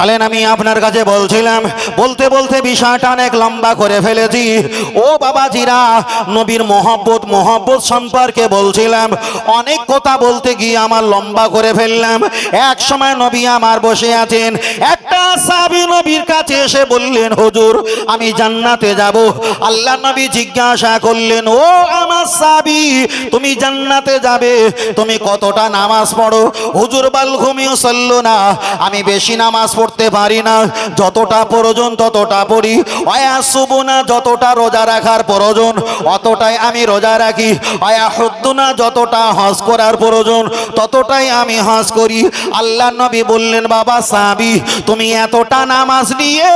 চলেন আমি আপনার কাছে বলছিলাম, বলতে বলতে বিষয়টা অনেক লম্বা করে ফেলেছি। ও বাবাজিরা, নবীর মহব্বত সম্পর্কে বলছিলাম, অনেক কথা বলতে গিয়ে আমার লম্বা করে ফেললাম। এক সময় নবী আমার বসে আছেন, একটা সাহাবী নবীর কাছে এসে বললেন, হুজুর আমি জান্নাতে যাব। আল্লাহ নবী জিজ্ঞাসা করলেন, ও আমার সাহাবী, তুমি জান্নাতে যাবে, তুমি কতটা নামাজ পড়ো? হুজুর বালঘুমিও সল্লো না, আমি বেশি নামাজ পড়তে পারি না, যতটা প্রয়োজন ততটা পড়ি। অয়াসুবু না, যতটা রোজা রাখার প্রয়োজন অতটাই আমি রোজা রাখি। অয়াহুদ্দু না, যতটা হজ করার প্রয়োজন ততটাই আমি হজ করি। আল্লাহ নবী বললেন, বাবা সাহাবী, তুমি এতটা নামাজ নিয়ে,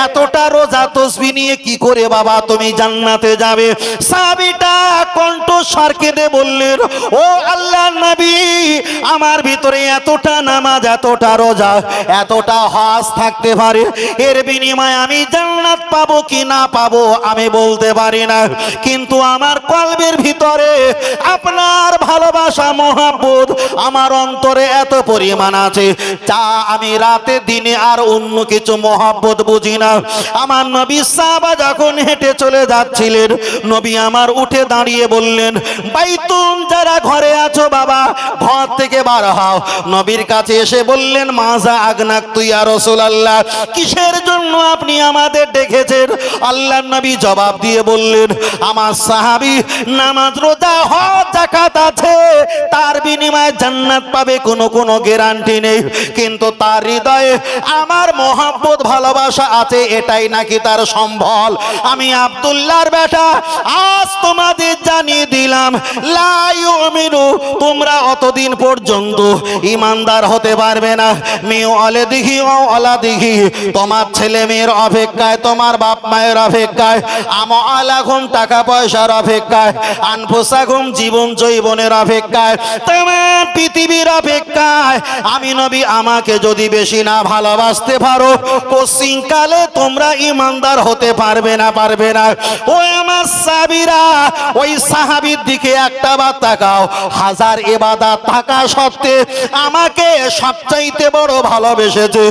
এতটা রোজা তসবিহ নিয়ে কি করে বাবা তুমি জান্নাতে যাবে? সাহাবীটা কণ্ঠস্বর কেঁদে বললেন, ও আল্লাহর নবী, আমার ভিতরে এতটা নামাজ, এতটা রোজা, এতটা হজ থাকতে পারে, এর বিনিময়ে আমি জান্নাত পাবো কি না পাবো আমি বলতে পারি না, কিন্তু আমার কলবের ভিতরে আপনার ভালোবাসা মহব্বত আমার অন্তরে এত পরিমাণ আছে, যা আমি রাতে দিনে আর অন্য কিছু মহব্বত বুঝি না। আমার নবী সাহাবা যখন হেঁটে চলে যাচ্ছিলেন, নবী আমার উঠে দাঁড়িয়ে বললেন, বাইতুন, যারা ঘরে আছো বাবা ঘর থেকে বার হও। নবীর কাছে এসে বললেন, মাজা আগনাক তুই আর রাসূলুল্লাহ, কিসের জন্য আপনি আমাদের ডেকেছেন? আল্লাহর নবী জবাব দিয়ে বললেন, আমার সাহাবী নামাজ রোজা হজ যাকাত আছে, তার বিনিময়ে জান্নাত পাবে কোনো গ্যারান্টি নেই, কিন্তু তার হৃদয়ে আমার মহব্বত ভালোবাসা আছে, এটাই নাকি তার সম্বল। আমি আব্দুল্লাহর বেটা আজ তোমাদের জানিয়ে দিলাম, লা ইউমিনু, তোমরা অতদিন পর্যন্ত ইমানদার হতে পারবে না। মেয়ে অলে দিঘি ও অলা দিঘি, তোমার ছেলে মেয়ের অপেক্ষায়, তোমার বাপ মায়ের অপেক্ষায়, আমআলাকুম, টাকা পয়সার অপেক্ষায়, আনফুসাকুম, জীবন জৈবনের অপেক্ষায়, তোমার পৃথিবীর অপেক্ষায় আমি নবী আমাকে যদি বেশি না ভালোবাসতে পারো, পশ্চিমকালে তোমরা ইমানদার হতে পারবে না। ও আমার সাহাবীরা, ওই সাহাবীর দিকে একটা বার তাকাও, হাজার ইবাদত থাকা সত্ত্বে আমাকে সবচাইতে বড় ভালোবেসেছে।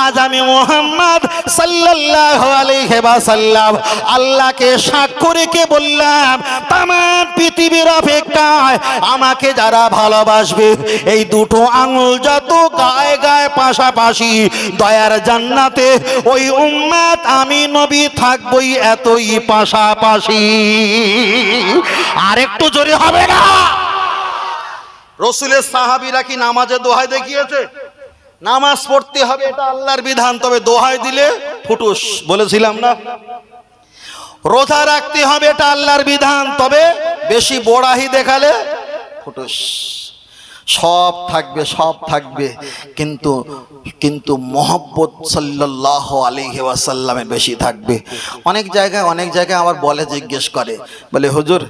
আজ আমি মুহাম্মদ সাল্লাল্লাহু আলাইহি ওয়াসাল্লাম আল্লাহকে সাক্ষ্য রেখে বললাম, তাম পৃথিবীর অপেক্ষায় আমাকে যারা ভালোবাসবে, এই দুটো আঙুল যত গায়ে গায়ে পাশাপাশি দয়ার জান্নাতে ওই উম্মত আমি নবী থাকবই এতই পাশাপাশি। আর একটু জোরে হবে না? রাসূলের সাহাবীরা কি নামাজে দোহাই দেখিয়েছে? নামাজ পড়তে হবে, এটা আল্লাহর বিধান, তবে দোহাই দিলে ফুটুস, বলেছিলাম না? রোজা রাখতে হবে, এটা আল্লাহর বিধান, তবে বেশি বড়াহি দেখালে ফুটুস। সব থাকবে, কিন্তু মহব্বত সাল্লাল্লাহু আলাইহি ওয়াসাল্লামে বেশি থাকবে। অনেক জায়গায় আমার বলে, জিজ্ঞেস করে, বলে হুজুর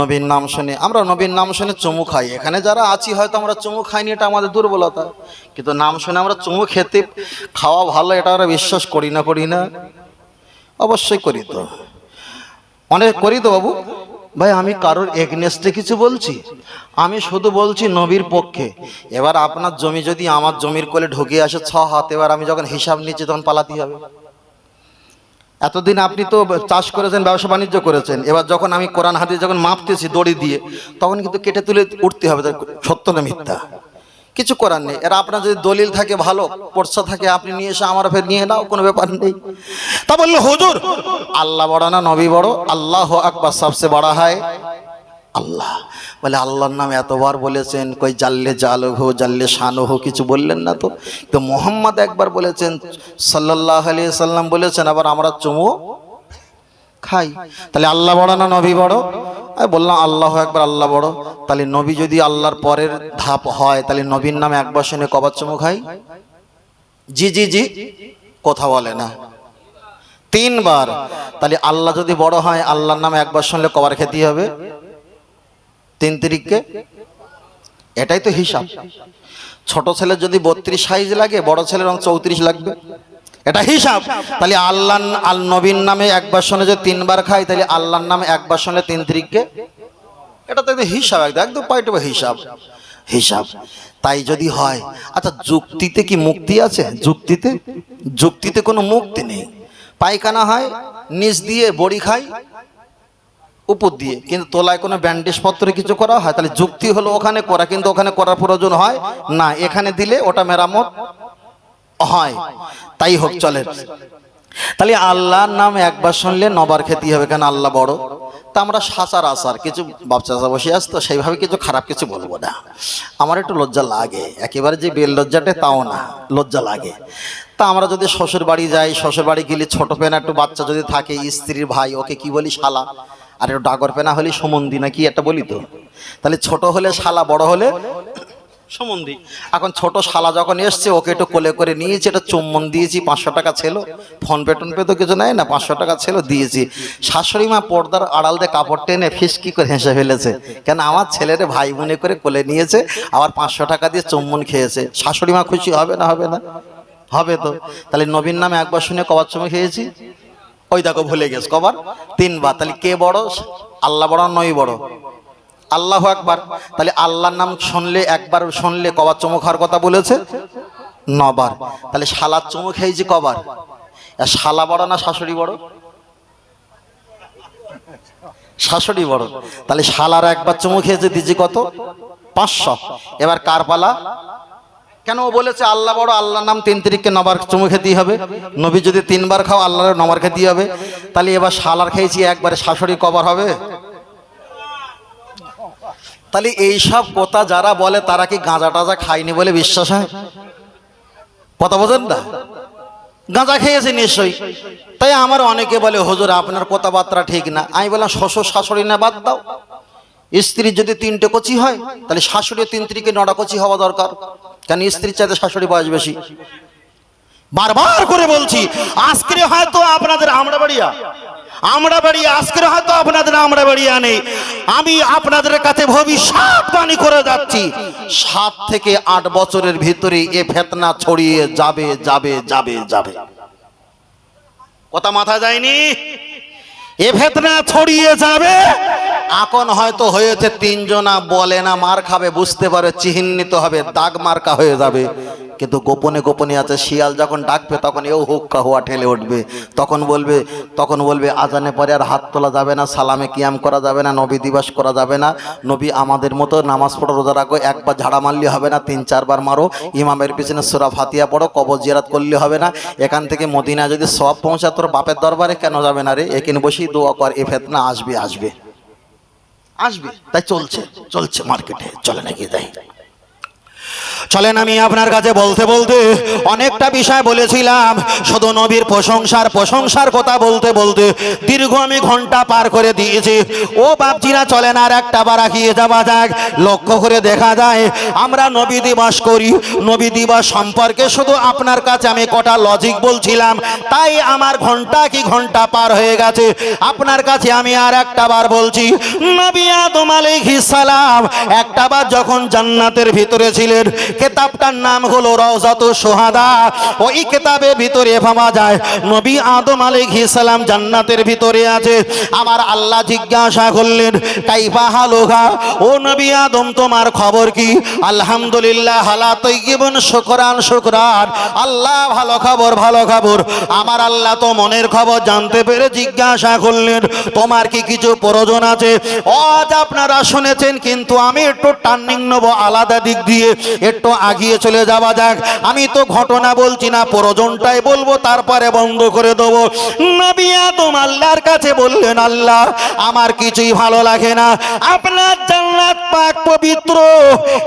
নবীর নাম শুনে, আমরা নবীর নাম শুনে চুমু খাই, এখানে যারা আছি হয়তো আমরা চুমু খাইনি, এটা আমাদের দুর্বলতা, কিন্তু নাম শুনে আমরা চুমু খাওয়া ভালো, এটা আমরা বিশ্বাস করি না? অবশ্যই করি তো, অনেক করি তো বাবু। ভাই আমি কারোর এগনেস্টে কিছু বলছি? আমি শুধু বলছি নবীর পক্ষে। এবার আপনার জমি যদি আমার জমির কোলে ঢুকে আসে 6 হাত, এবার আমি যখন হিসাব নিচ্ছি তখন পালাতে হবে। এতদিন আপনি তো চাষ করেছেন, ব্যবসা বাণিজ্য করেছেন, এবার যখন আমি কোরআন হাদিস যখন মাপতেছি দড়ি দিয়ে, তখন কিন্তু কেটে তুলে উঠতে হবে, সত্য না মিথ্যা কিছু করার নেই। এরা আপনার যদি দলিল থাকে, ভালো পর্চা থাকে, আপনি নিয়ে এসে আমার ফের নিয়ে নাও, কোনো ব্যাপার নেই। তা বললো, হুজুর আল্লাহ বড় না নবী বড়? আল্লাহু আকবার সবচেয়ে বড় হয় আল্লাহ। বলে আল্লাহর নাম এতবার বলেছেন, কই জাল্লে জালহু জাল্লে শানহু কিছু বললেন না তো? তো মুহাম্মদ একবার বলেছেন, সাল্লাল্লাহু আলাইহি সাল্লাম বলেছেন, আবার আমরা চুমু খাই, তাহলে আল্লাহ বড় না নবী বড়? আমি বললাম আল্লাহু আকবার, আল্লাহ বড়। তাহলে নবী যদি আল্লাহর পরের ধাপ হয়, তাহলে নবীর নামে একবার শুনে কবার চুমু খাই? জি কথা বলে না, 3 বার। তাহলে আল্লাহ যদি বড় হয়, আল্লাহর নামে একবার শুনলে কবার খেতে হবে? 3 তিরিককে। এটাই তো হিসাব। ছোট ছেলের যদি 32 সাইজ লাগে, বড় ছেলের 34 লাগবে, এটা হিসাব। তাহলে আল্লাহ নবীর নামে একবার শুনে যদি 3 বার খাই, তাহলে আল্লাহর নামে একবার শুনলে 3 তিরিককে। এটা তো হিসাব, একদম পাইটবে হিসাব। তাই যদি হয়, আচ্ছা যুক্তিতে কি মুক্তি আছে? যুক্তিতে কোনো মুক্তি নেই। পায়খানা হয় নিচ দিয়ে, বড়ি খাই উপর দিয়ে, কিন্তু তোলায় কোনো ব্যান্ডেজ পত্রে কিছু করা হয়? তাহলে যুক্তি হলো ওখানে করা, কিন্তু ওখানে করার প্রয়োজন হয় না, এখানে দিলে ওটা মেরামত হয়। তাই হোক, চলে। তাহলে আল্লাহর নাম একবার শুনলে নবার খেতে হবে, কেন? আল্লাহ বড়। তা আমরা সচরাচর কিছু বাচ্চা বসে আসতো, সেইভাবে কিছু খারাপ কিছু বলবো না। আমার একটু লজ্জা লাগে, একেবারে যে বেল লজ্জাটা তাও না, লজ্জা লাগে। তা আমরা যদি শ্বশুর বাড়ি যাই, শ্বশুর বাড়ি গেলে ছোট পেনা একটু বাচ্চা যদি থাকে, স্ত্রীর ভাই, ওকে কি বলি? শালা। আর একটু ডাগর পেনা হলে সমন্ধি না কি একটা বলি তো। তাহলে ছোট হলে শালা, বড় হলে সমন্ধি। এখন ছোট শালা যখন এসছে, ওকে একটু কোলে করে নিয়েছি, এটা চুম্বন দিয়েছি, 500 টাকা ছিল, ফোন পে টোন পে তো কিছু নেয় না, 500 টাকা ছিল, দিয়েছি। শাশুড়ি মা পর্দার আড়াল দিয়ে কাপড় টেনে ফিসকি করে হেসে ফেলেছে, কেন? আমার ছেলের ভাই মনে করে কোলে নিয়েছে, আবার 500 টাকা দিয়ে চুম্বন খেয়েছে। শাশুড়ি মা খুশি হবে না? হবে না? হবে তো। তাহলে নবীর নামে একবার শুনে কবার চুমু খেয়েছি? ওই দেখো ভুলে গেছে, কবার? 3 বার। তাহলে কে বড়? আল্লাহ বড়, নই বড়? আল্লাহ আকবার। তাহলে আল্লাহর নাম শুনলে, একবার শুনলে কবার চুমু খাওয়ার কথা বলেছে? 9 বার। তাহলে শালার চুমু খেয়েছি কবার? শালা বড় না শাশুড়ি বড়? শাশুড়ি বড়। তাহলে শালার একবার চুমু খেয়েছে, দিয়েছি কত? 500। এবার কার পালা? কেন? ও বলেছে আল্লাহ বড়, আল্লাহর নাম 3 তারিখকে 9 বার চুমু খেতেই হবে। নবী যদি 3 বার খাও, আল্লাহর 9 বার খেতেই হবে। তাহলে এবার শালার খেয়েছি একবারে, শাশুড়ি কবার হবে? তাহলে এইসব কথা যারা বলে, তারা কি গাঁজা টাজা খায়নি বলে বিশ্বাস হয়? কথা বোঝেন না? গাঁজা খেয়েছে নিশ্চয়ই। তাই আমার অনেকে বলে, হুজুর আপনার কথাবার্তা ঠিক না। আমি বললাম, শ্বশুর শাশুড়ি না বাদ দাও, স্ত্রীর যদি 3টে কচি হয়, তাহলে শাশুড়ির 3 তারিখে 9টা কচি হওয়া দরকার। কেন? স্ত্রীর চাইতে শাশুড়ি বয়স বেশি। বারবার করে বলছি, আজকে হয়তো আপনাদের আমরা বাড়িয়া আজকে হয়তো আপনাদের আমরা বাড়িয়া নেই। আমি আপনাদের কাছে ভবিষ্যৎবাণী করে যাচ্ছি, 7 থেকে 8 বছরের ভিতরে এ ফিতনা ছড়িয়ে যাবে যাবে যাবে যাবে। কথা মাথা যায়নি? এ ফিতনা ছড়িয়ে যাবে। এখন হয়তো হয়েছে 3 জনা বলে না, মার খাবে, বুঝতে পারে, চিহ্নিত হবে, দাগ মার্কা হয়ে যাবে। কিন্তু গোপনে গোপনে আছে। শিয়াল যখন ডাকবে, তখন এও হুক্কা হওয়া ঠেলে উঠবে। তখন বলবে আজানে পরে আর হাত তোলা যাবে না, সালামে কিয়াম করা যাবে না, নবী দিবস করা যাবে না। নবী আমাদের মতো নামাজ পড়ো, রোজা রাখো, একবার ঝাড়া মারলে হবে না, 3-4 বার মারো। ইমামের পিছনে সূরা ফাতিহা পড়ো, কবর জিয়ারত করলে হবে না। এখান থেকে মদিনা যদি সব পৌঁছা, তোর বাপের দরবারে কেন যাবে না রে? এখানে বসেই দোয়া কর, এ ফিতনা আসবে আসবে আসবে। তাই চলছে মার্কেটে। চলে নাকি যাই? চলেন, আমি আপনার কাছে বলতে বলতে অনেকটা বিষয় বলেছিলাম। শুধু নবীর প্রশংসার কথা বলতে বলতে দীর্ঘ আমি ঘন্টা পার করে দিয়েছি। ও বাপজিরা, চলেন আর একটা বার এগিয়ে যাওয়া যাক। লক্ষ্য করে দেখা যায়, আমরা নবী দিবস করি। নবী দিবস সম্পর্কে শুধু আপনার কাছে আমি কটা লজিক বলছিলাম, তাই আমার ঘন্টা পার হয়ে গেছে। আপনার কাছে আমি আর একটা বার বলছি, নবী আদম আলাইহিস সালাম একটা বার যখন জান্নাতের ভিতরে ছিলেন, কিতাবটার নাম হলো রওজাতুশ শুহাদা। ওই কিতাবের ভিতরে পাওয়া যায়, নবী আদম আলাইহিস সালাম জান্নাতের ভিতরে আছে। আমার আল্লাহ জিজ্ঞাসা করলেন, কাইফা হালুহা, ও নবী আদম তোমার খবর কি? আলহামদুলিল্লাহ, হালা তাইয়িবুন শুকরান। আল্লাহ ভালো খবর। আমার আল্লাহ তো মনের খবর জানতে পেরে জিজ্ঞাসা করলেন, তোমার কি কিছু প্রয়োজন আছে? আজ আপনারা শুনেছেন, কিন্তু আমি একটু টার্নিং নেব আলাদা দিক দিয়ে, একটু আগিয়ে চলে যাওয়া যাক। আমি তো ঘটনা বলছি না, প্রয়োজনটাই বলবো, তারপরে বন্ধ করে দেবো। নবী আদম আল্লাহর কাছে বললেন, আল্লাহ আমার কিছুই ভালো লাগে না, আপনার জান্নাত পাক পবিত্র,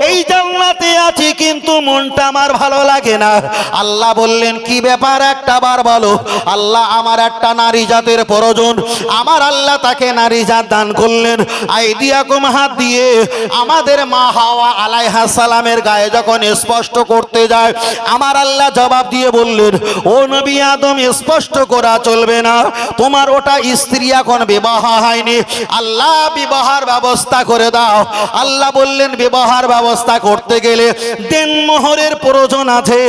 এই জান্নাতে আছি, কিন্তু মনটা আমার ভালো লাগে না। আল্লাহ বললেন, কি ব্যাপার একটা বার বলো। আল্লাহ, আমার একটা নারী জাতের প্রয়োজন। আমার আল্লাহ তাকে নারী জাত দান করলেন। আইদিয়াকুম, হাত দিয়ে আমাদের মা হাওয়া আলাইহিস সালামের গায়ে যখন স্পষ্ট করতে যায়, আমার আল্লাহ জবাব দিয়ে বললেন, ও নবী আদম, স্পষ্ট করা চলবে না, তোমার ওটা স্ত্রী এখন বিবাহ হয়নি, আল্লাহ বিবাহের ব্যবস্থা করে দাও। আল্লাহ বললেন, বিবাহের ব্যবস্থা করতে গেলে দেনমোহরের প্রয়োজন আছে।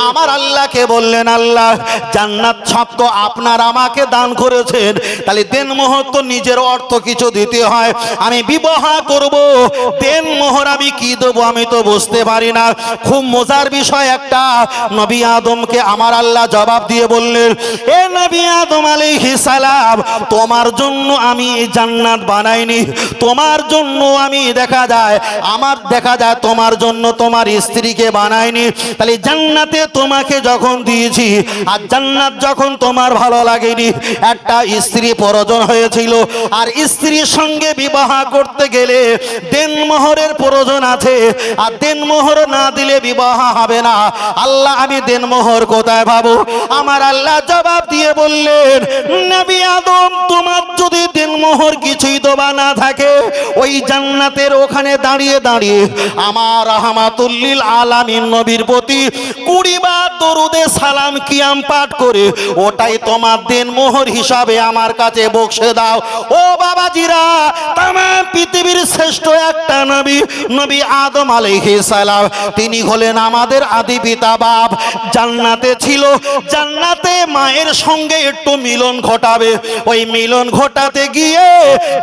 আমার আল্লাহকে বললেন, আল্লাহ জান্নাত সব তো আপনার আমাকে দান করেছেন, তাহলে দেনমোহর তো নিজের অর্থ কিছু দিতে হয়। আমি বিবাহ করব, দেনমোহর আমি কি দেবো আমি তো বুঝতে পারি না। না। খুব মজার বিষয় একটা, নবী আদমকে আমার আল্লাহ জবাব দিয়ে বললেন, এ নবী আদম আলাইহিস সালাম, তোমার জন্য আমি জান্নাত বানাইনি, তোমার জন্য আমি দেখা যায় তোমার জন্য তোমার স্ত্রীকে বানাইনি। তাহলে জান্নাতে তোমাকে যখন দিয়েছি আর জান্নাত যখন তোমার ভালো লাগেনি, একটা স্ত্রী প্রয়োজন হয়েছিল, আর স্ত্রীর সঙ্গে বিবাহ করতে গেলে দেনমোহরের প্রয়োজন আছে, আর দেনমোহর না দিলে বিবাহ হবে না। আল্লাহ, আমি দেনমোহর কোথায় পাবো? আমার আল্লাহ জবাব দিয়ে বললেন, নবী আদম, তোমার যদি দেনমোহর কিছুই দেওয়া না থাকে, ওই জান্নাতের ওখানে দাঁড়িয়ে দাঁড়িয়ে আমার রাহমাতুল লিল আলামিন নবীর প্রতি 20 বার দরুদে সালাম কিয়াম পাঠ করে ওটাই তোমার দেনমোহর হিসাবে আমার কাছে বক্সে দাও। ও বাবাজিরা, তাম পৃথিবীর শ্রেষ্ঠ একটা নবী, নবী আদম আলাইহিস সালাম, তিনি হলেন আমাদের আদি পিতা বাপ। জান্নাতে ছিল, জান্নাতে মায়ের সঙ্গে একটু মিলন ঘটাবে, ওই মিলন ঘটাতে গিয়ে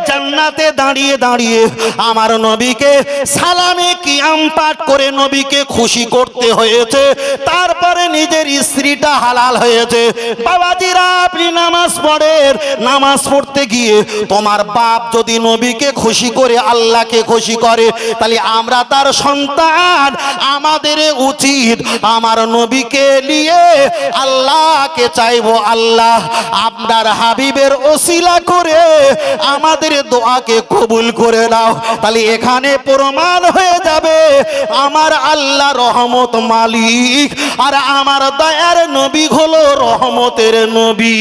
জান্নাতে দাঁড়িয়ে দাঁড়িয়ে আমার নবীকে সালামে কিয়াম পাঠ করে নবীকে খুশি করতে হয়েছে, তারপরে নিজের স্ত্রীটা হালাল হয়েছে। বাবাজিরা, আপনি নামাজ পড়েন, নামাজ পড়তে গিয়ে তোমার বাপ যদি নবীকে খুশি করে আল্লাহকে খুশি করে, তাহলে আমরা তার সন্তান, আমাদের উচিত আমার নবীকে নিয়ে আল্লাহকে চাইবো, আল্লাহ আপনার হাবিবের ওসিলা করে আমাদের দোয়াকে কবুল করে দাও। তাহলে এখানে প্রমাণ হয়ে যাবে আমার আল্লাহ রহমত মালিক, আর আমার দয়ার নবী হলো রহমতের নবী।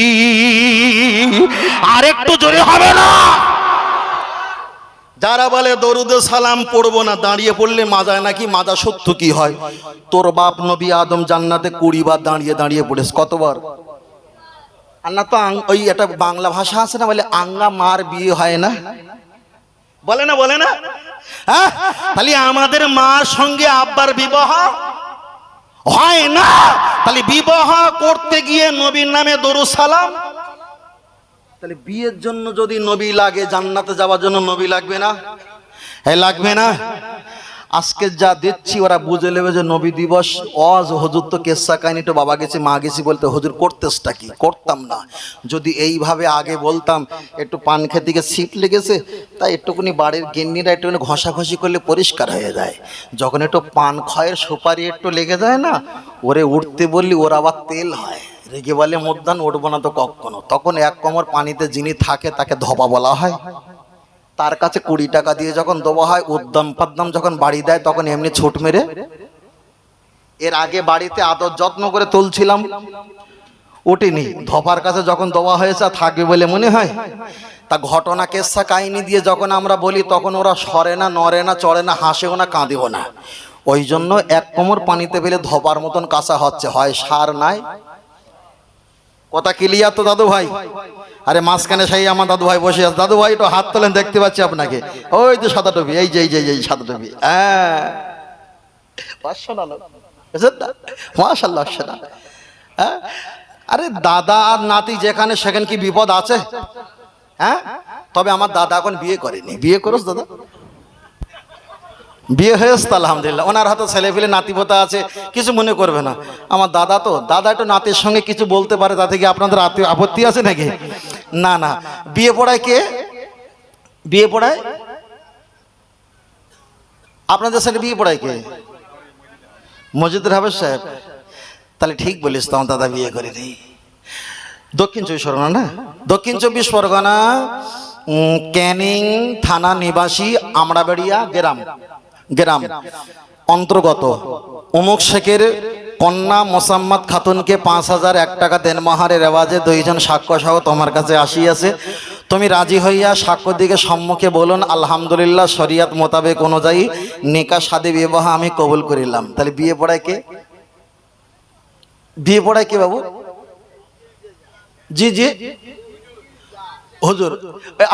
আর একটু জোরে হবে না? যারা বলে দরুদে সালাম পড়বো না, দাঁড়িয়ে পড়লে মাজায় নাকি, মাজা সত্য কি হয়? তোর বাপ নবী আদম জান্নাতে 20 বার দাঁড়িয়ে দাঁড়িয়ে পড়েছ, কতবার? আর না তো ওই একটা বাংলা ভাষা আছে না, বলে আঙ্গা মার বিয়ে হয় না, বলে না, বলে না? হ্যাঁ, তাহলে আমাদের মার সঙ্গে আব্বার বিবাহ হয় না, তাহলে বিবাহ করতে গিয়ে নবীর নামে দরুদ সালাম। তাহলে বিয়ের জন্য যদি নবী লাগে, জান্নাতে যাওয়ার জন্য নবী লাগবে না? হ্যাঁ, লাগবে না? আজকে যা দেখছি ওরা বুঝে নেবে যে নবী দিবস ওয়াজ, হুজুর তো কেসা কাহিনী, তো বাবা গেছি মা গেছি বলতে, হুজুর করতেসটা কি? করতাম না। যদি এইভাবে আগে বলতাম, একটু পান খেতে গিয়ে ছিট লেগেছে, তাই একটুখানি বাড়ির গিন্নিরা একটুখানি ঘষাঘষি করলে পরিষ্কার হয়ে যায়। যখন একটু পান খয়ের সুপারি একটু লেগে যায় না, ওরে উঠতে বললি ওর আবার তেল হয়, রেগে বলে মধ্যাহ্ন উঠবো না তো কখনো। তখন 1 কোমর পানিতে যিনি থাকে তাকে ধবা বলা হয়। তার কাছে 20 টাকা দিয়ে যখন দেওয়া হয়, উদ্দাম পাদ্দাম যখন বাড়ি দেয়, তখন এমনি ছুট মেরে। এর আগে বাড়িতে আদর যত্ন করে তুলছিলাম, ওঠেনি, ধপার কাছে যখন দেওয়া হয়েছে থাকবে বলে মনে হয়। তা ঘটনা কেসা কাহিনী দিয়ে যখন আমরা বলি, তখন ওরা সরে না, নড়ে না, চড়ে না, হাসেও না, কাঁদেও না। ওই জন্য 1 কোমর পানিতে ফেলে ধপার মতন কাঁচা হচ্ছে, হয় সার নাই। কথা ক্লিয়ার তো দাদু ভাই? আরে মাঝখানে সেই আমার দাদু ভাই বসে আছে, দাদু ভাই একটু হাত তোলেন, দেখতে পাচ্ছি আপনাকে। ওই তো সাদা টুপি, এই যে এই সাদা টুপি। হ্যাঁ, মাশাআল্লাহ। হ্যাঁ, আরে দাদা আর নাতি যেখানে সেখানে কি বিপদ আছে? হ্যাঁ, তবে আমার দাদা এখন বিয়ে করেনি। বিয়ে করোস দাদা? বিয়ে হয়েছে তো আলহামদুলিল্লাহ, ওনার হাতে ছেলে ফেলে নাতিপোতা আছে, কিছু মনে করবে না। আমার দাদা তো, দাদা একটু নাতির সঙ্গে কিছু বলতে পারে, তাতে কি আপনাদের আপত্তি আছে নাকি? না না। বিয়ে পড়ায় কে? বিয়ে পড়ায় আপনাদের সাথে বিয়ে পড়ায় কে? মসজিদের হাফেজ সাহেব। তাহলে ঠিক বলিস, তো আমার দাদা বিয়ে করেনি। দক্ষিণ 24 পরগনা না, দক্ষিণ 24 পরগনা, ক্যানিং থানা নিবাসী, আমড়াবাড়িয়া গ্রাম অন্তর্গত অমুক শেখের কন্যা মোসাম্মদ খাতুনকে 5001 টাকা দেন মাহারের রেওয়াজে 2 জন সাক্ষ্য সহ তোমার কাছে আসিয়াছে। তুমি রাজি হইয়া সাক্ষ্য দিকে সম্মুখে বলুন, আলহামদুলিল্লাহ, শরিয়াত মোতাবেক অনুযায়ী নিকাহ শাদী বিবাহ আমি কবুল করিলাম। তাহলে বিয়ে পড়ায় কে? বিয়ে পড়ায় কে বাবু? জি জি হুজুর,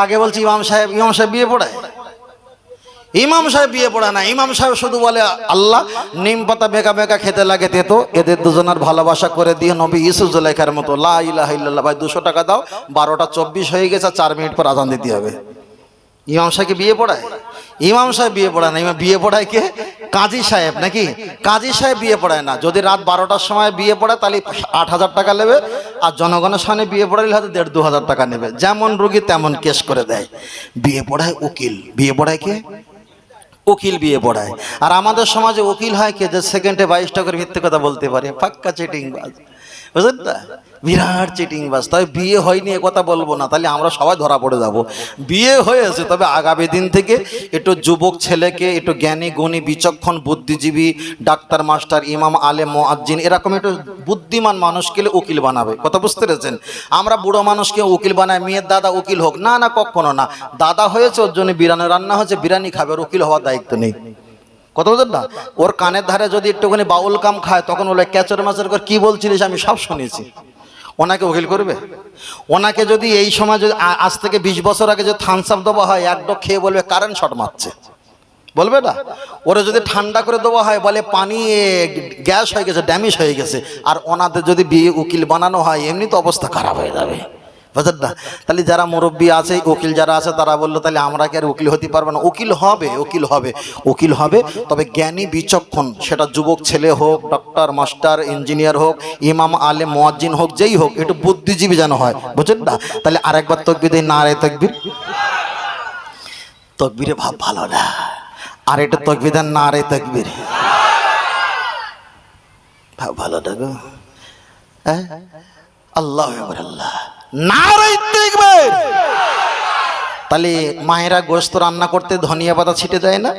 আগে বলছি ইমাম সাহেব বিয়ে পড়ায়? ইমাম সাহেব বিয়ে পড়ায় না। ইমাম সাহেব শুধু বলে, আল্লাহ নিম পাতা বেকা বেকা খেতে লাগে তেতো, এদের দুজনের ভালোবাসা করে দিয়ে নবী ইউসুফ জুলাইখার মতো লা ইলাহা ইল্লাল্লাহ। ভাই 200 টাকা দাও, 12টা 24 হয়ে গেছে, 4 মিনিট পর আজান দিতে হবে। ইমাম সাহেবকে বিয়ে পড়ায়? ইমাম সাহেব বিয়ে পড়ায় না, ইমাম বিয়ে পড়ায় কে? কাজী সাহেব নাকি? কাজী সাহেব বিয়ে পড়ায় না। যদি রাত 12টার সময় বিয়ে পড়ায় তাহলে 8,000 টাকা নেবে, আর জনগণের সামনে বিয়ে পড়াইলে হয়তো 1,500-2,000 টাকা নেবে। যেমন রুগী তেমন কেস করে দেয়। বিয়ে পড়ায় উকিল। বিয়ে পড়ায় কে? উকিল বিয়ে পড়ায়। আর আমাদের সমাজে উকিল হয় কে? যে সেকেন্ডে 22টা করে মিথ্যে কথা বলতে পারে, পাক্কা চিটিংবাজ, বুঝলেন না? বিরাট চিটিংবাজ। তবে বিয়ে হয়নি এ কথা বলবো না, তাহলে আমরা সবাই ধরা পড়ে যাব। বিয়ে হয়েছে, তবে আগামী দিন থেকে একটু যুবক ছেলেকে, একটু জ্ঞানী গুণী বিচক্ষণ বুদ্ধিজীবী, ডাক্তার মাস্টার ইমাম আলেম মুয়াজ্জিন এরকম একটু বুদ্ধিমান মানুষকে উকিল বানাবে। কথা বুঝতে পেরেছেন? আমরা বুড়ো মানুষকে উকিল বানাই, মেয়ের দাদা উকিল হোক, না না, কখনো না। দাদা হয়েছে, ওর জন্য বিরিয়ানি রান্না হয়েছে, বিরিয়ানি খাবে, ওর উকিল হওয়ার দায়িত্ব নেই। কথা বলতেন না? ওর কানের ধারে যদি একটুখানি বাউল কাম খায়, তখন বলে ক্যাচর ম্যাচর করে কি বলছিলিস, আমি সব শুনেছি। ওনাকে উকিল করবে? ওনাকে যদি এই সময়, যদি আজ থেকে 20 বছর আগে যদি থামস আপ দেওয়া হয়, এক ডক খেয়ে বলবে কারেন্ট শট মারছে, বলবে না? ওরা যদি ঠান্ডা করে দেওয়া হয়, বলে পানি গ্যাস হয়ে গেছে, ড্যামেজ হয়ে গেছে। আর ওনাদের যদি বিয়ে উকিল বানানো হয়, এমনি তো অবস্থা খারাপ হয়ে যাবে, বুঝলেন না? তাহলে যারা মুরব্বী আছে, উকিল যারা আছে, তারা বললো তাহলে আমরা কি আর উকিল হতে পারবো না? উকিল হবে, উকিল হবে, উকিল হবে, তবে জ্ঞানী বিচক্ষণ। সেটা যুবক ছেলে হোক, ডক্টর মাস্টার ইঞ্জিনিয়ার হোক, ইমাম আলেম মুয়াজ্জিন হোক, যেই হোক, একটু বুদ্ধিজীবী যেন হয়, বুঝলেন না? তাহলে আরেকবার তাকবীর দেই, নারে তাকবীর। তাকবীরে ভাব ভালো না, আর এটা তাকবীর দেন, নারে তাকবীর, ভাব ভালো না গো। হ্যাঁ, আল্লাহু আকবার, আল্লাহ, নারে তাকবীর। তাহলে মায়েরা গোশত রান্না করতে ধনিয়া পাতা ছিটে দেয় না?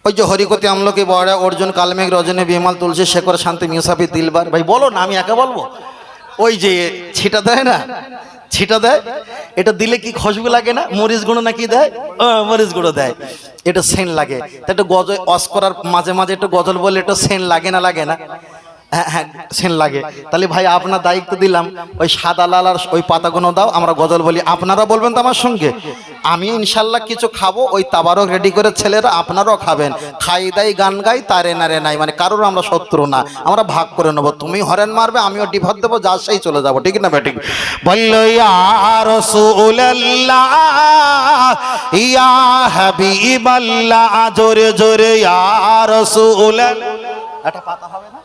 ওই যে হরিকতি আমলকি বড়া অর্জুন কালমেঘ রজনী বিমল তুলসী শেখর শান্তি মিউসাফি দিলবার, ভাই বলো না, আমি একা বলবো? ওই যে ছিটা দেয় না, ছিটা দেয়, এটা দিলে কি খুশবু লাগে না? মরিচ গুঁড়ো নাকি দেয়? মরিচ গুঁড়ো দেয়, এটা সেন্ট লাগে। তা একটু গজল অস করার মাঝে মাঝে একটু গজল বলে একটু সেন্ট লাগে না, লাগে না? হ্যাঁ হ্যাঁ, সেন্ট লাগে। তাহলে ভাই আপনার দায়িত্ব দিলাম, ওই সাদা লাল আর ওই পাতাগুলো দাও, আমরা গজল বলি, আপনারা বলবেন তো আমার সঙ্গে। আমি ইনশাল্লাহ কিছু খাবো, ওই তাবারক রেডি করে ছেলেরা, আপনারাও খাবেন। খাই দাই গান গাই তারে না রে নাই, মানে কারোর আমরা শত্রু না, আমরা ভাগ করে নেবো। তুমি হরেন মারবে, আমিও ডিভার দেবো, যা সেই চলে যাবো, ঠিক না বেঠিক? বললো ইয়া রাসূলুল্লাহ ইয়া হাবিবাল্লাহ, জোরে জোরে ইয়া রাসূলুল্লাহ। এটা পাতা হবে না?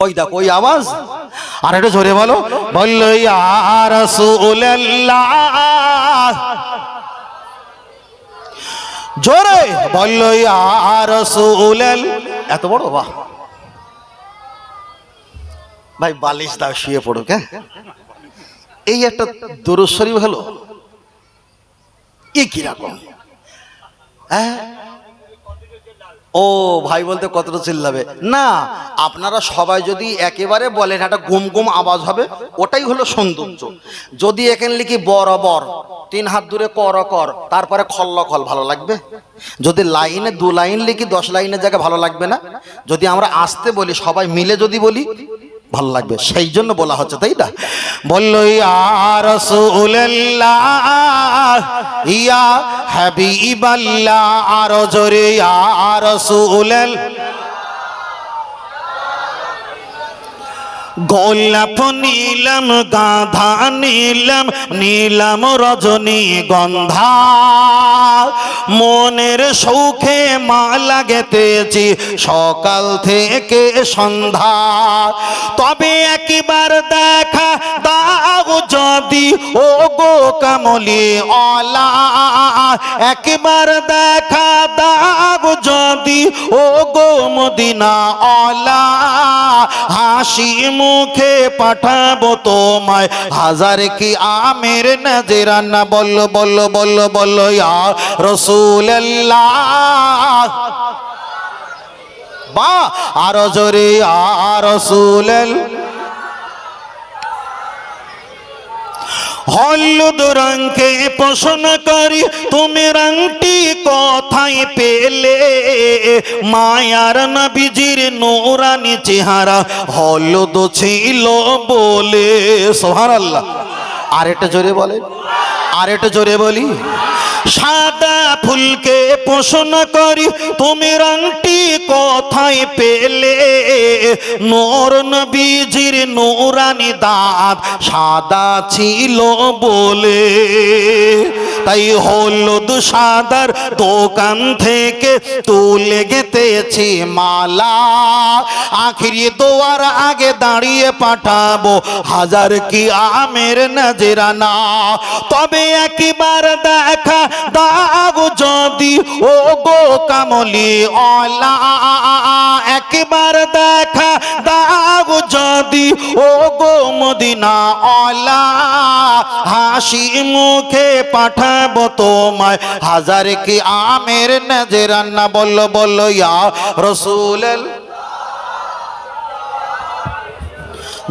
ওই দেখো ওই আওয়াজ, আর একটু জোরে বলো, বললো ইয়া রাসূলুল্লাহ, জোরে বললো ইয়া রাসূলুল্লাহ। এত বড়, বাহ ভাই, বালিশ দাও, শুয়ে পড়ো। কে এই একটা দুরূদ শরীফ হলো, এ কি রকম? হ্যাঁ, ও ভাই বলতে কতটা চিল্লাবে না? আপনারা সবাই যদি একেবারে বলেন, একটা গুম গুম আওয়াজ হবে, ওটাই হলো সৌন্দর্য। যদি এখানে লিখি বরাবর 3 হাত দূরে কর কর, তারপরে খল্ল খল, ভালো লাগবে? যদি লাইনে 2 লাইন লিখি 10 লাইনের জায়গায়, ভালো লাগবে না? যদি আমরা আসতে বলি, সবাই মিলে যদি বলি, ভালো লাগবে। সেই জন্য বলা হচ্ছে, তাই না? বললো ইয়া রাসূলুল্লাহ ইয়া হাবিবাল্লাহ, আরো জোরে ইয়া রাসূলুল্লাহ। গোলাপ নীলম গাধা নীলম, নীলম রজনী গন্ধা, মনের সৌখে মালা গেঁথেছি সকাল থেকে সন্ধ্যা। তবে একবার দেখা দাও যদি ও গো কামলি ওয়ালা, একবার দেখা দাও যদি ও গো মদিনা ওয়ালা, হাসি মুখে পাঠাবো তোমায় হাজার কি আমের নজরানা। বলো বলো বলো বলো ইয়া রাসূলুল্লাহ, বা আরো জোরে ইয়া রাসূলুল্লাহ। হলুদ রঙকে প্রশ্ন করি, তুমি রঙটি কোথায় পেলে? মায়ার নবীজির নূরানি চেহারা হলুদ ছিল বলে। সুবহানাল্লাহ। আর একটু জোরে বলে, আর একটু জোরে বলি। সাদা ফুলকে প্রশ্ন করি, তুমি রঙটি কোথায় পেলে? নূর নবীজির নূরানি দাঁত সাদা ছিল বলে। তাই হলুদ সাদার দোকান থেকে তুলে গেতেছি মালা, আখিরি দোয়ার আগে দাঁড়িয়ে পাঠাবো হাজার কি আমের নজরানা। তবে একবার দেখা দাও যদি ও গো কামলি ওয়ালা, একবার দেখা দাও যদি ও গো মদিনা ওয়ালা, হাসি মুখে পাঠাবো তোমায় হাজার কি আমের নজরানা। বলো বলো ইয়া রাসূল,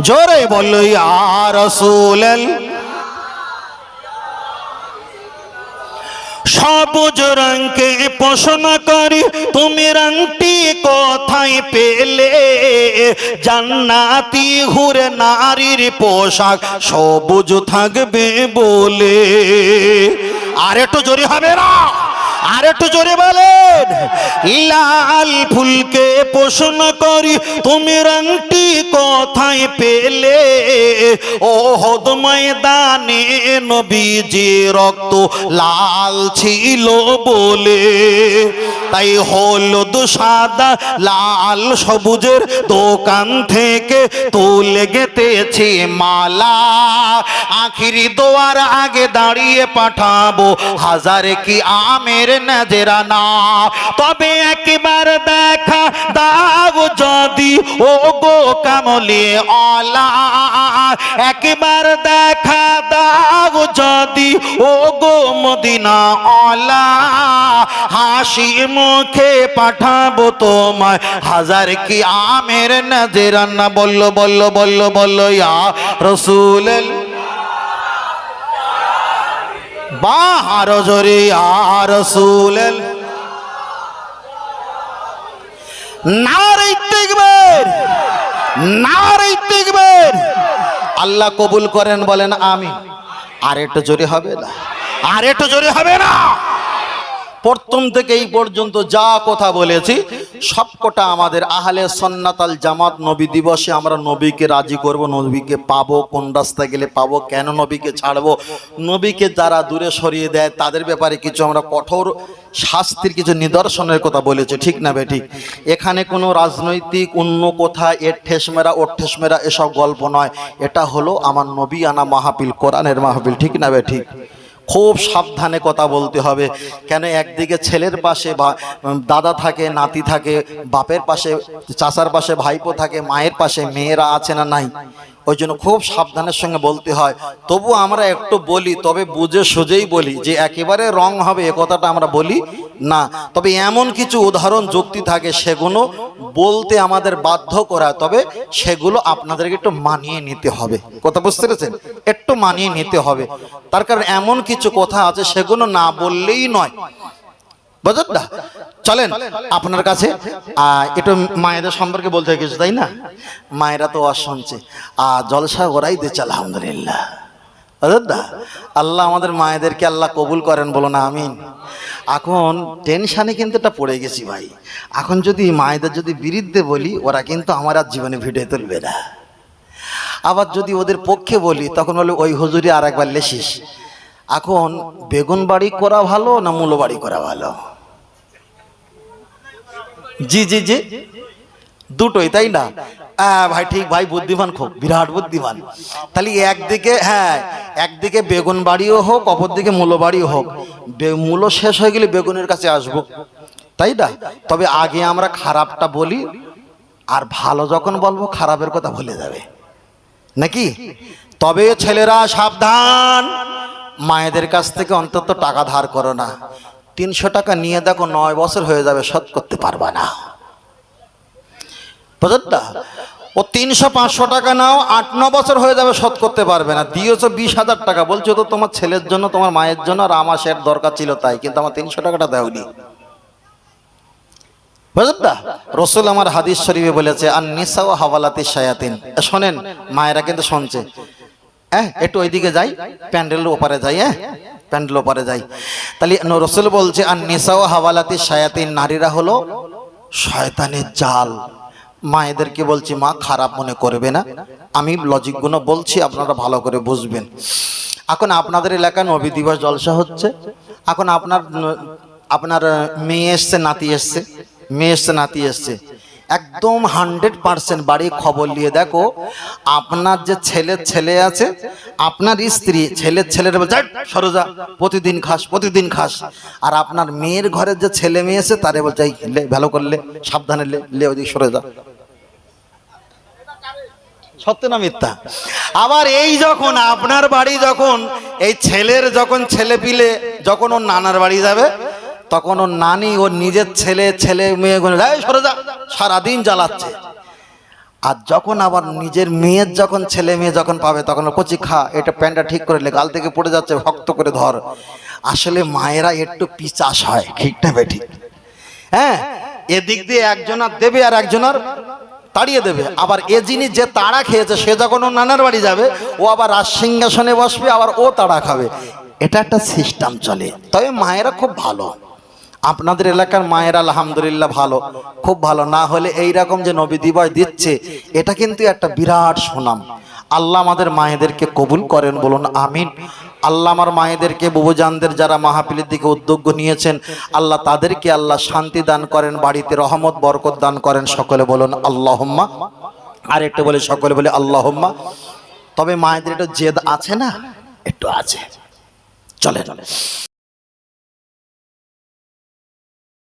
জোরে বলো ইয়া রাসূল। সবুজ রঙকে প্রশ্ন করি তুমি রঙটি কোথায় পেলে, জান্নাতি হুরে নারীর পোশাক সবুজ থাকবে বলে। আর একটু জোরে হবে না, আর একটু জোরে বলেন। লাল ফুলকে প্রশ্ন করি তুমি রঙটি কোথায় পেলে, ওহদ ময়দানে নবীজি রক্ত লাল ছিল বলে। তাই হলুদ সাদা লাল সবুজের দোকান থেকে তুলে গেতেছি মালা, আখিরি দোয়ার আগে দাঁড়িয়ে পাঠাবো হাজার কি আমের নজরানা। তবে একবার দেখা দাও যদি ও গো কামলি ওয়ালা, একবার দেখা দাও যদি ও গো মদিনা ওয়ালা, হাসি মুখে পাঠাবো তোমায় হাজার কি আমের নজরানা। বললো বললো বললো বললো ইয়া রাসূল, বাহার জোরে ইয়া রাসূল। নারে তাকবীর, নারে তাকবীর। আল্লাহ কবুল করেন, বলেন আমিন। আর একটু জোরে হবে না, আর একটু জোরে হবে না। প্রথম থেকে এই পর্যন্ত যা কথা বলেছি সবকটা আমাদের আহলে সুন্নাত আল জামাত নবী দিবসে আমরা নবীকে রাজি করব, নবীকে পাবো, কোন রাস্তায় গেলে পাবো, কেন নবীকে ছাড়বো, নবীকে যারা দূরে সরিয়ে দেয় তাদের ব্যাপারে কিছু আমরা কঠোর শাস্তির কিছু নিদর্শনের কথা বলেছি, ঠিক না বেঠিক? এখানে কোনো রাজনৈতিক অন্য কথা এর ঠেস মেরা ওর ঠেস মেরা এসব গল্প নয়। এটা হলো আমার নবী আনা মাহফিল, কোরআনের মাহফিল, ঠিক না বেঠিক? খুব সাবধানে কথা বলতে হবে। কেন একদিকে ছেলের পাশে দাদা থাকে, নাতি থাকে, বাপের পাশে চাচার পাশে ভাইপো থাকে, মায়ের পাশে মেয়েরা আছে না নাই, ওই জন্য খুব সাবধানের সঙ্গে বলতে হয়। তবু আমরা একটু বলি, তবে বুঝে সুঝেই বলি, যে একেবারে রং হবে এ কথাটা আমরা বলি না। তবে এমন কিছু উদাহরণ যুক্তি থাকে সেগুলো বলতে আমাদের বাধ্য করা, তবে সেগুলো আপনাদেরকে একটু মানিয়ে নিতে হবে। কথা বুঝতে পেরেছেন? একটু মানিয়ে নিতে হবে। তার কারণ এমন কিছু কথা আছে সেগুলো না বললেই নয়, বুঝলেন না? চলেন আপনার কাছে একটু মায়েদের সম্পর্কে বলতে কিছু, তাই না? মায়েরা তো শুনছে জলসা ওরাই দিচ্ছে, আলহামদুলিল্লাহ, বুঝলেন না? আল্লাহ আমাদের মায়েদেরকে আল্লাহ কবুল করেন, বলো না আমিন। এখন টেনশানে কিন্তু এটা পড়ে গেছি ভাই। এখন যদি মায়েদের যদি বিরুদ্ধে বলি, ওরা কিন্তু আমার আর জীবনে ভিডিও তুলবে না। আবার যদি ওদের পক্ষে বলি, তখন বলে ওই হুজুরি আর একবার লেসিস। এখন বেগুন বাড়ি করা ভালো না মূলো বাড়ি করা ভালো? জি জি জি, দুটোই, তাই না? ভাই ঠিক, ভাই বুদ্ধিমান, খুব বিরাট বুদ্ধিমান। তাহলে একদিকে, হ্যাঁ, একদিকে বেগুন বাড়িও হোক, অপর দিকে মূলো বাড়িও হোক। মূলো শেষ হয়ে গেলে বেগুনের কাছে আসবো, তাই না? তবে আগে আমরা খারাপটা বলি, আর ভালো যখন বলবো খারাপের কথা ভুলে যাবে, নাকি? তবে ছেলেরা সাবধান, মায়েদের কাছ থেকে অন্তত টাকা ধার করো না। 300 টাকা নিয়ে দেখো 9 বছর হয়ে যাবে, শোধ করতে পারবা না, বুঝলেন না? ও 300-500 টাকা নাও, 8-9 বছর হয়ে যাবে, শোধ করতে পারবে না। দিয়েছো 20,000 টাকা, বলছো তো তোমার ছেলের জন্য, তোমার মায়ের জন্য, আর আমার সের দরকার ছিল তাই, কিন্তু আমার 300 টাকাটা দেওনি, বুঝলেন না? রাসূল আমার হাদিস শরীফে বলেছে, আন নিসাউ হাওয়ালাতি শায়াতিন। শোনেন, মায়েরা কিন্তু শুনছে। একটু ওইদিকে যাই, প্যান্ডেলের ওপারে যাই, প্যান্ডেলের ওপারে যাই। তাহলে রাসূল বলছে, আন নিসাউ হাওয়ালাতি শায়াতিন, নারীরা হলো শয়তানের জাল। মায়েদেরকে বলছি, মা খারাপ মনে করবে না, আমি লজিকগুলো বলছি, আপনারা ভালো করে বুঝবেন। এখন আপনাদের এলাকায় নবী দিবস জলসা হচ্ছে। এখন আপনার মেয়ে এসছে, নাতি এসছে, মেয়ে এসছে, নাতি এসছে, একদম 100% বাড়ি খবর নিয়ে দেখো আপনার যে ছেলে আছে, আপনার স্ত্রী ছেলের বলছে সরোজা প্রতিদিন খাস, প্রতিদিন খাস। আর আপনার মেয়ের ঘরের যে ছেলে মেয়ে আছে তারে বলছে ভালো করলে, সাবধানে লে ওদিক সরে যা। সত্য না মিথ্যা? আবার এই যখন আপনার বাড়ি যখন এই ছেলের যখন ছেলে পিলে যখন ওর নানার বাড়ি যাবে, তখন ওর নানি ওর নিজের ছেলে মেয়ে সরে যা সারাদিন জ্বালাচ্ছে। আর যখন আবার নিজের মেয়ের যখন ছেলে মেয়ে যখন পাবে তখন কচি খা, এটা প্যান্টটা ঠিক করে লে, গাল থেকে পড়ে যাচ্ছে, শক্ত করে ধর। আসলে মায়েরা একটু পিচাস হয়, ঠিক না বেঠিক? হ্যাঁ, এদিক দিয়ে একজনার দেবে আর একজনার তাড়িয়ে দেবে। আবার এ জিনিস যে তাড়া খেয়েছে সে যখন ওর নানার বাড়ি যাবে ও আবার রাজ সিংহাসনে বসবে, আবার ও তাড়া খাবে। এটা একটা সিস্টেম চলে। তবে মায়েরা খুব ভালো, আপনাদের এলাকার মায়েরা আলহামদুলিল্লাহ ভালো, খুব ভালো। না হলে এই রকম যে নবী দিবস দিচ্ছে এটা কিন্তু একটা বিরাট সুনাম। আল্লাহ আমাদের মায়েদেরকে কবুল করেন, বলুন আমিন। আল্লাহ আমার মায়েদেরকে, বুবুজানদের যারা মাহফিলের দিকে উদ্যোগ নিয়েছেন, আল্লাহ তাদেরকে আল্লাহ শান্তি দান করেন, বাড়িতে রহমত বরকত দান করেন। সকলে বলুন আল্লাহুম্মা। আর একটু বলে সকলে বলে আল্লাহুম্মা। তবে মায়েদের একটু জেদ আছে না, একটু আছে, চলে চলে।